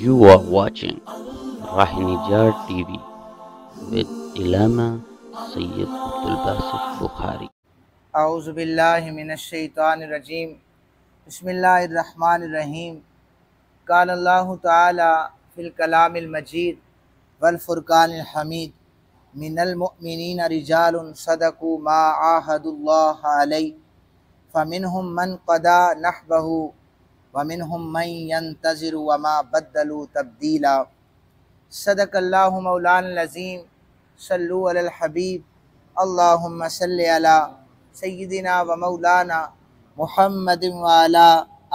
You are watching Rahinijar TV with Ilama Sayyid Abdul Basit Bukhari. اعوذ باللہ من الشیطان الرجیم بسم اللہ الرحمن الرحیم قال اللہ تعالی فی الکلام المجید والفرقان الحمید من المؤمنین رجال صدقوا ما عاہدوا اللہ علیہ فمنہم من قضى نحبہ ومنہم من ينتظر وما بدلوا تبدیلا صدق اللہ مولانا العظیم صلو علی الحبیب اللہم صلی علی سیدنا و مولانا محمد وعلا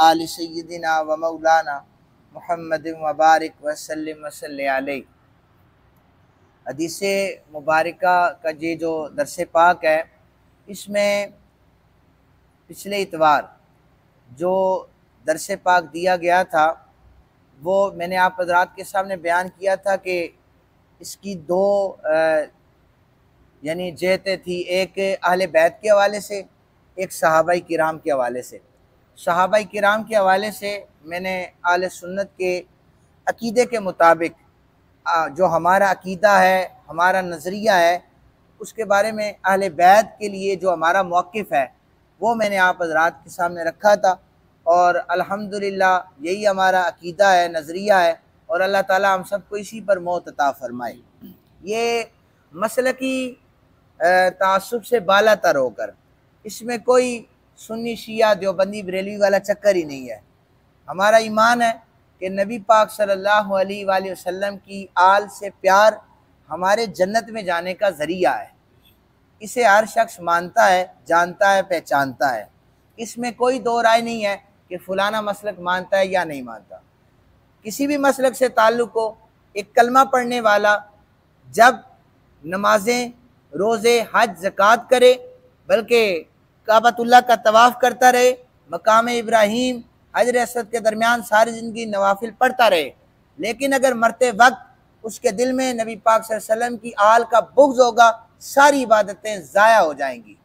آل سیدنا و مولانا محمد وبارک وسلم وصلی علیہ۔ حدیث مبارکہ کا یہ جو درس پاک ہے، اس میں پچھلے اتوار جو درس پاک دیا گیا تھا وہ میں نے آپ حضرات کے سامنے بیان کیا تھا کہ اس کی دو یعنی جہتیں تھی، ایک اہل بیت کے حوالے سے، ایک صحابہ کرام کے حوالے سے۔ صحابہ کرام کے حوالے سے میں نے اہل سنت کے عقیدے کے مطابق جو ہمارا عقیدہ ہے، ہمارا نظریہ ہے، اس کے بارے میں اہل بیت کے لیے جو ہمارا موقف ہے وہ میں نے آپ حضرات کے سامنے رکھا تھا، اور الحمدللہ یہی ہمارا عقیدہ ہے، نظریہ ہے، اور اللہ تعالی ہم سب کو اسی پر موت عطا فرمائے۔ یہ مسلکی تعصب سے بالا تر ہو کر، اس میں کوئی سنی شیعہ دیوبندی بریلوی والا چکر ہی نہیں ہے۔ ہمارا ایمان ہے کہ نبی پاک صلی اللہ علیہ وآلہ وسلم کی آل سے پیار ہمارے جنت میں جانے کا ذریعہ ہے۔ اسے ہر شخص مانتا ہے، جانتا ہے، پہچانتا ہے۔ اس میں کوئی دو رائے نہیں ہے کہ فلانا مسلک مانتا ہے یا نہیں مانتا۔ کسی بھی مسلک سے تعلق ہو، ایک کلمہ پڑھنے والا جب نمازیں، روزے، حج، زکوٰۃ کرے، بلکہ کعبۃ اللہ کا طواف کرتا رہے، مقام ابراہیم، حجر اسود کے درمیان ساری زندگی نوافل پڑھتا رہے، لیکن اگر مرتے وقت اس کے دل میں نبی پاک صلی اللہ علیہ وسلم کی آل کا بغض ہوگا، ساری عبادتیں ضائع ہو جائیں گی۔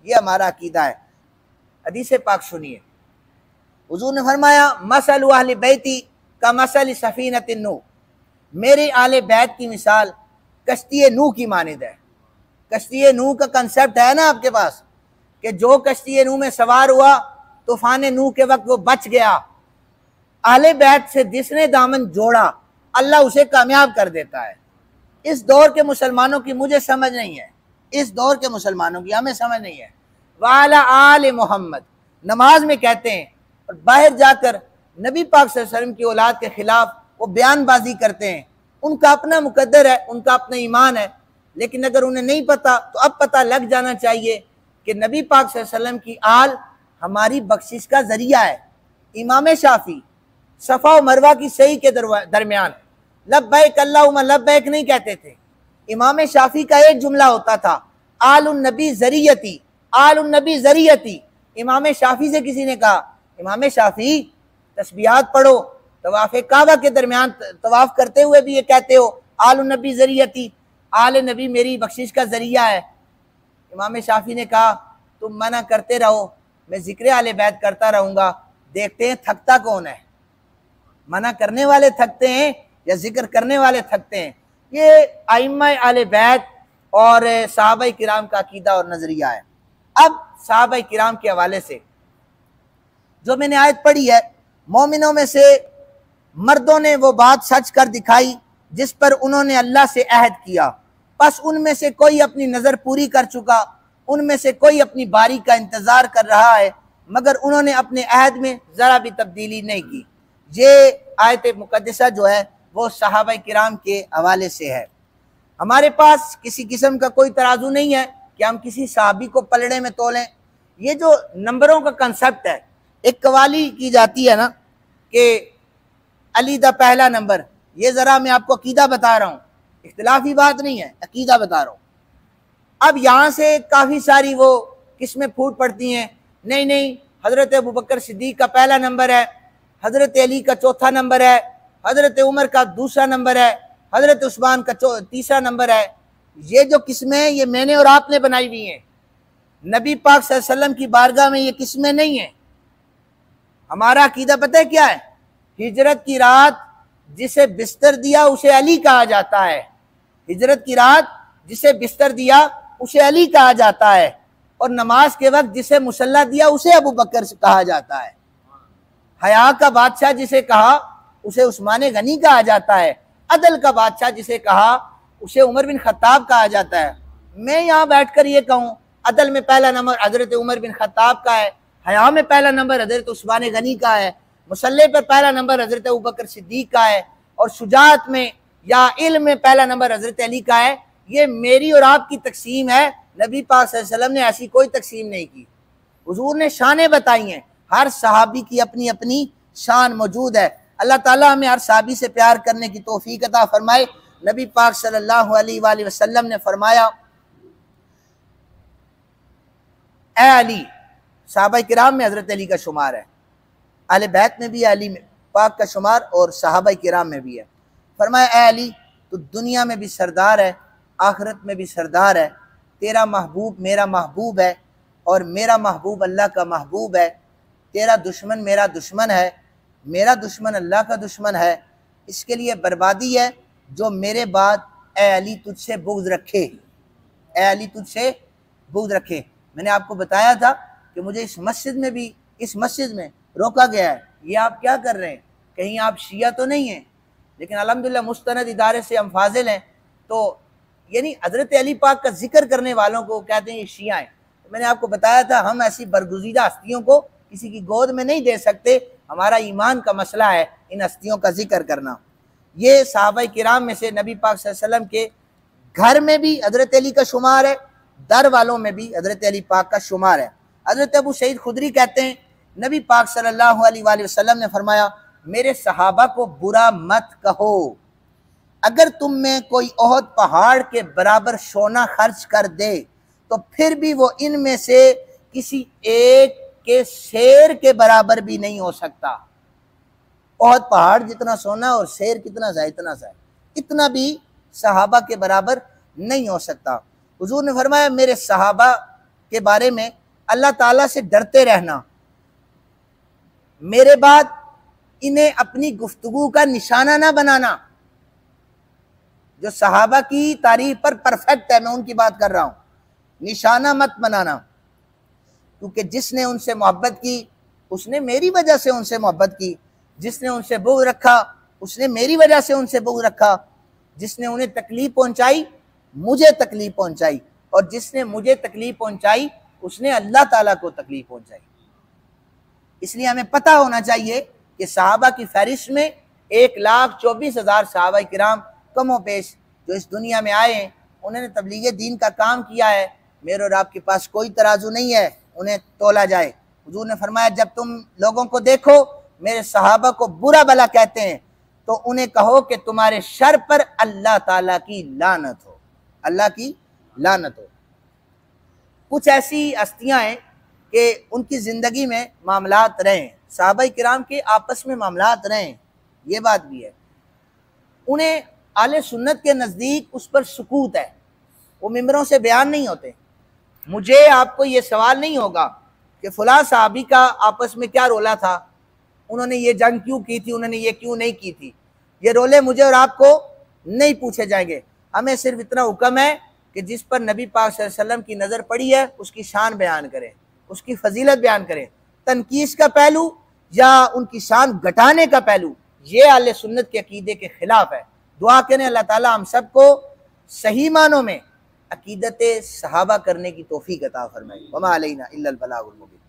یہ ہمارا عقیدہ ہے۔ حدیث پاک سنیے، حضور نے فرمایا مثل اہل بیتی کا مثل سفینۃ نوح، میرے اہل بیت کی مثال کشتی نوح کی مانند ہے۔ کشتی نوح کا کنسیپٹ ہے نا آپ کے پاس، کہ جو کشتی نوح میں سوار ہوا طوفان نوح کے وقت وہ بچ گیا۔ اہل بیت سے جس نے دامن جوڑا اللہ اسے کامیاب کر دیتا ہے۔ اس دور کے مسلمانوں کی مجھے سمجھ نہیں ہے، اس دور کے مسلمانوں کی ہمیں سمجھ نہیں ہے۔ وَعَلَىٰ آلِ محمد نماز میں کہتے ہیں، اور باہر جا کر نبی پاک صلی اللہ علیہ وسلم کی اولاد کے خلاف وہ بیان بازی کرتے ہیں۔ ان کا اپنا مقدر ہے، ان کا اپنا ایمان ہے، لیکن اگر انہیں نہیں پتہ تو اب پتہ لگ جانا چاہیے کہ نبی پاک صلی اللہ علیہ وسلم کی آل ہماری بخشش کا ذریعہ ہے۔ امام شافعی صفا و مروہ کی صحیح کے درمیان لبیک اللہم لبیک نہیں کہتے تھے۔ امام شافعی کا ایک جملہ ہوتا تھا، آل النبی ذریعتی، آل النبی ذریعتی۔ امام شافعی سے کسی نے کہا، امام شافعی تسبیحات پڑھو، طواف کعبہ کے درمیان طواف کرتے ہوئے بھی یہ کہتے ہو آل النبی ذریعتی، آل نبی میری بخشش کا ذریعہ ہے۔ امام شافعی نے کہا تم منع کرتے رہو، میں ذکر آل بیت کرتا رہوں گا، دیکھتے ہیں تھکتا کون ہے، منع کرنے والے تھکتے ہیں یا ذکر کرنے والے تھکتے ہیں۔ یہ ائمہ اہل بیت اور صحابہ کرام کا عقیدہ اور نظریہ ہے۔ اب صحابہ کرام کے حوالے سے جو میں نے آیت پڑھی ہے، مومنوں میں سے مردوں نے وہ بات سچ کر دکھائی جس پر انہوں نے اللہ سے عہد کیا، پس ان میں سے کوئی اپنی نظر پوری کر چکا، ان میں سے کوئی اپنی باری کا انتظار کر رہا ہے، مگر انہوں نے اپنے عہد میں ذرا بھی تبدیلی نہیں کی۔ یہ آیت مقدسہ جو ہے وہ صحابہ کرام کے حوالے سے ہے۔ ہمارے پاس کسی قسم کا کوئی ترازو نہیں ہے کہ ہم کسی صحابی کو پلڑے میں تولیں۔ یہ جو نمبروں کا کنسپٹ ہے، ایک قوالی کی جاتی ہے نا کہ علی دا پہلا نمبر، یہ ذرا میں آپ کو عقیدہ بتا رہا ہوں، اختلافی بات نہیں ہے، عقیدہ بتا رہا ہوں۔ اب یہاں سے کافی ساری وہ قسمیں پھوٹ پڑتی ہیں، نہیں حضرت ابوبکر صدیق کا پہلا نمبر ہے، حضرت علی کا چوتھا نمبر ہے، حضرت عمر کا دوسرا نمبر ہے، حضرت عثمان کا تیسرا نمبر ہے۔ یہ جو قسمیں یہ میں نے اور آپ نے بنائی ہوئی ہیں، نبی پاک صلی اللہ علیہ وسلم کی بارگاہ میں یہ قسمیں نہیں ہیں۔ ہمارا عقیدہ پتہ ہے کیا ہے؟ ہجرت کی رات جسے بستر دیا اسے علی کہا جاتا ہے، ہجرت کی رات جسے بستر دیا اسے علی کہا جاتا ہے، اور نماز کے وقت جسے مصلی دیا اسے ابو بکر سے کہا جاتا ہے، حیا کا بادشاہ جسے کہا اسے عثمان غنی کہا جاتا ہے، عدل کا بادشاہ جسے کہا اسے عمر بن خطاب کہا جاتا ہے۔ میں یہاں بیٹھ کر یہ کہوں عدل میں پہلا نمبر حضرت عمر بن خطاب کا ہے، حیا میں پہلا نمبر حضرت عثمان غنی کا ہے، مصلی پر پہلا نمبر حضرت ابوبکر صدیق کا ہے، اور شجاعت میں یا علم میں پہلا نمبر حضرت علی کا ہے، یہ میری اور آپ کی تقسیم ہے، نبی پاک صلی اللہ علیہ وسلم نے ایسی کوئی تقسیم نہیں کی۔ حضور نے شانیں بتائی ہیں، ہر صحابی کی اپنی اپنی شان موجود ہے۔ اللہ تعالیٰ ہمیں ہر صحابی سے پیار کرنے کی توفیق عطا فرمائے۔ نبی پاک صلی اللہ علیہ وآلہ وسلم نے فرمایا، اے علی، صحابہ کرام میں حضرت علی کا شمار ہے، اہل بیت میں بھی علی پاک کا شمار اور صحابہ کرام میں بھی ہے۔ فرمایا اے علی، تو دنیا میں بھی سردار ہے، آخرت میں بھی سردار ہے، تیرا محبوب میرا محبوب ہے، اور میرا محبوب اللہ کا محبوب ہے، تیرا دشمن میرا دشمن ہے، میرا دشمن اللہ کا دشمن ہے، اس کے لیے بربادی ہے جو میرے بعد اے علی تجھ سے بغض رکھے، اے علی تجھ سے بغض رکھے۔ میں نے آپ کو بتایا تھا کہ مجھے اس مسجد میں روکا گیا ہے، یہ آپ کیا کر رہے ہیں، کہیں آپ شیعہ تو نہیں ہیں؟ لیکن الحمدللہ مستند ادارے سے ہم فاضل ہیں، تو یعنی حضرت علی پاک کا ذکر کرنے والوں کو کہتے ہیں یہ شیعہ ہیں۔ میں نے آپ کو بتایا تھا ہم ایسی برگزیدہ ہستیوں کو کسی کی گود میں نہیں دے سکتے، ہمارا ایمان کا مسئلہ ہے ان ہستیوں کا ذکر کرنا۔ یہ صحابہ کرام میں سے نبی پاک صلی اللہ علیہ وسلم کے گھر میں بھی حضرت علی کا شمار ہے، در والوں میں بھی حضرت علی پاک کا شمار ہے۔ حضرت ابو سعید خدری کہتے ہیں نبی پاک صلی اللہ علیہ وآلہ وسلم نے فرمایا، میرے صحابہ کو برا مت کہو، اگر تم میں کوئی احد پہاڑ کے برابر سونا خرچ کر دے تو پھر بھی وہ ان میں سے کسی ایک کے شیر کے برابر بھی نہیں ہو سکتا۔ احد پہاڑ جتنا سونا اور شیر کتنا سا اتنا بھی صحابہ کے برابر نہیں ہو سکتا۔ حضور نے فرمایا میرے صحابہ کے بارے میں اللہ تعالیٰ سے ڈرتے رہنا، میرے بعد انہیں اپنی گفتگو کا نشانہ نہ بنانا۔ جو صحابہ کی تعریف پر پرفیکٹ ہے میں ان کی بات کر رہا ہوں، نشانہ مت بنانا، کیونکہ جس نے ان سے محبت کی اس نے میری وجہ سے ان سے محبت کی، جس نے ان سے بغض رکھا اس نے میری وجہ سے ان سے بغض رکھا، جس نے انہیں تکلیف پہنچائی مجھے تکلیف پہنچائی، اور جس نے مجھے تکلیف پہنچائی اس نے اللہ تعالیٰ کو تکلیف پہنچائی۔ اس لیے ہمیں پتہ ہونا چاہیے کہ صحابہ کی فہرست میں 1,24,000 صحابہ کرام کم و بیش جو اس دنیا میں آئے ہیں، انہوں نے تبلیغ دین کا کام کیا ہے۔ میرے اور آپ کے پاس کوئی ترازو نہیں ہے انہیں تولا جائے۔ حضور نے فرمایا جب تم لوگوں کو دیکھو میرے صحابہ کو برا بھلا کہتے ہیں تو انہیں کہو کہ تمہارے شر پر اللہ تعالیٰ کی لعنت ہو، اللہ کی لعنت ہو۔ کچھ ایسی ہستیاں ہیں کہ ان کی زندگی میں معاملات رہیں، صحابہ کرام کے آپس میں معاملات رہیں، یہ بات بھی ہے۔ انہیں اہل سنت کے نزدیک اس پر سکوت ہے، وہ ممبروں سے بیان نہیں ہوتے۔ مجھے آپ کو یہ سوال نہیں ہوگا کہ فلاں صحابی کا آپس میں کیا رولا تھا، انہوں نے یہ جنگ کیوں کی تھی، انہوں نے یہ کیوں نہیں کی تھی، یہ رولے مجھے اور آپ کو نہیں پوچھے جائیں گے۔ ہمیں صرف اتنا حکم ہے کہ جس پر نبی پاک صلی اللہ علیہ وسلم کی نظر پڑی ہے اس کی شان بیان کریں، اس کی فضیلت بیان کریں۔ تنقیص کا پہلو یا ان کی شان گھٹانے کا پہلو یہ اہل سنت کے عقیدے کے خلاف ہے۔ دعا کریں اللہ تعالیٰ ہم سب کو صحیح معنوں میں عقیدت صحابہ کرنے کی توفیق عطا فرمائے۔ وما علینا الا البلاغ المبین۔